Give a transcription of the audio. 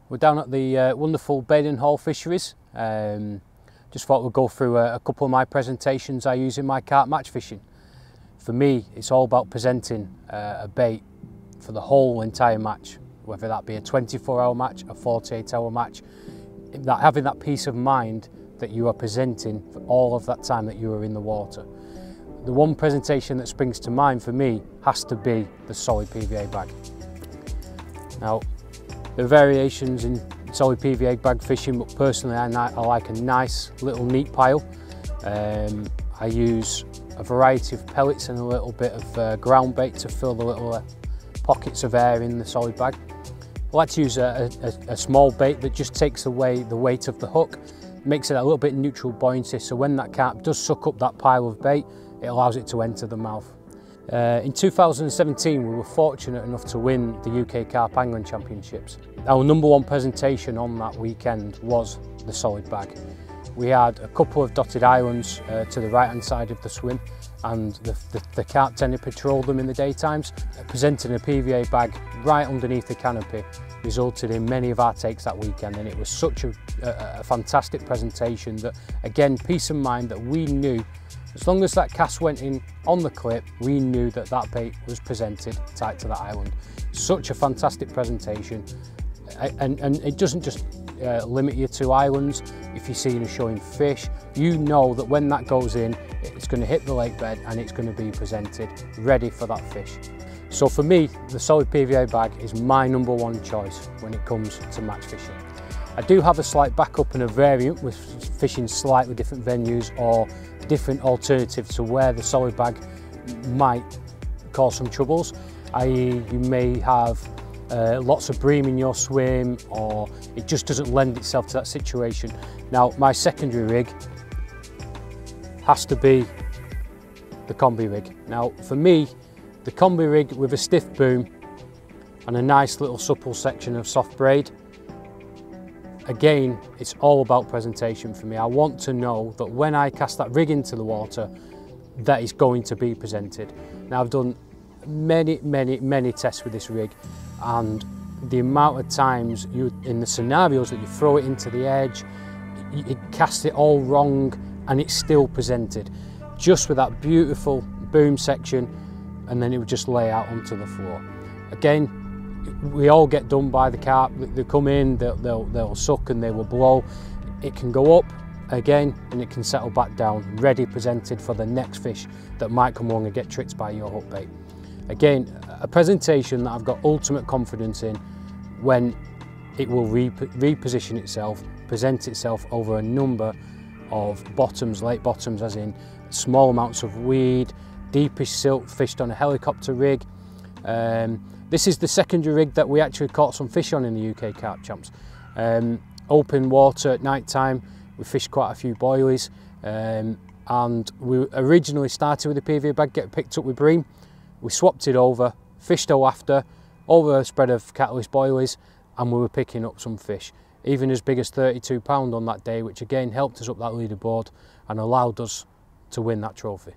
We're down at the wonderful Baden Hall fisheries. Just thought we'd go through a couple of my presentations I use in my carp match fishing. For me, it's all about presenting a bait for the whole entire match, whether that be a 24-hour match, a 48-hour match, having that peace of mind that you are presenting for all of that time that you are in the water. The one presentation that springs to mind for me has to be the solid PVA bag. Now, there are variations in solid PVA bag fishing, but personally I like a nice little neat pile. I use a variety of pellets and a little bit of ground bait to fill the little pockets of air in the solid bag. I like to use a small bait that just takes away the weight of the hook, makes it a little bit neutral buoyancy, so when that carp does suck up that pile of bait, it allows it to enter the mouth. In 2017 we were fortunate enough to win the UK Carp Championships. Our #1 presentation on that weekend was the solid bag. We had a couple of dotted islands to the right hand side of the swim, and the carp tend to patrol them in the daytimes. Presenting a PVA bag right underneath the canopy resulted in many of our takes that weekend, and it was such a fantastic presentation that, again, peace of mind that we knew as long as that cast went in on the clip, we knew that that bait was presented tight to that island. Such a fantastic presentation, and it doesn't just limit you to islands. If you're seeing us showing fish, you know that when that goes in, it's going to hit the lake bed and it's going to be presented ready for that fish. So for me, the solid PVA bag is my #1 choice when it comes to match fishing. I do have a slight backup and a variant with fishing slightly different venues or different alternatives to where the solid bag might cause some troubles, i.e. you may have lots of bream in your swim, or it just doesn't lend itself to that situation. Now, my secondary rig has to be the combi rig. Now, for me, the combi rig with a stiff boom and a nice little supple section of soft braid, again, it's all about presentation for me. I want to know that when I cast that rig into the water, that is going to be presented. Now, I've done many tests with this rig, and the amount of times in the scenarios that you throw it into the edge, you cast it all wrong and it's still presented, just with that beautiful boom section, and then it would just lay out onto the floor. Again, we all get done by the carp. They come in, they'll suck and they will blow. It can go up again and it can settle back down, ready presented for the next fish that might come along and get tricked by your hook bait. Again, a presentation that I've got ultimate confidence in when it will reposition itself, present itself over a number of bottoms, lake bottoms, as in small amounts of weed, deepish silt fished on a helicopter rig. This is the secondary rig that we actually caught some fish on in the UK Carp Champs. Open water at night time, we fished quite a few boilies, and we originally started with the PVA bag, get picked up with bream. We swapped it over, fished after, over a spread of catalyst boilies, and we were picking up some fish, even as big as 32 pounds on that day, which again helped us up that leaderboard and allowed us to win that trophy.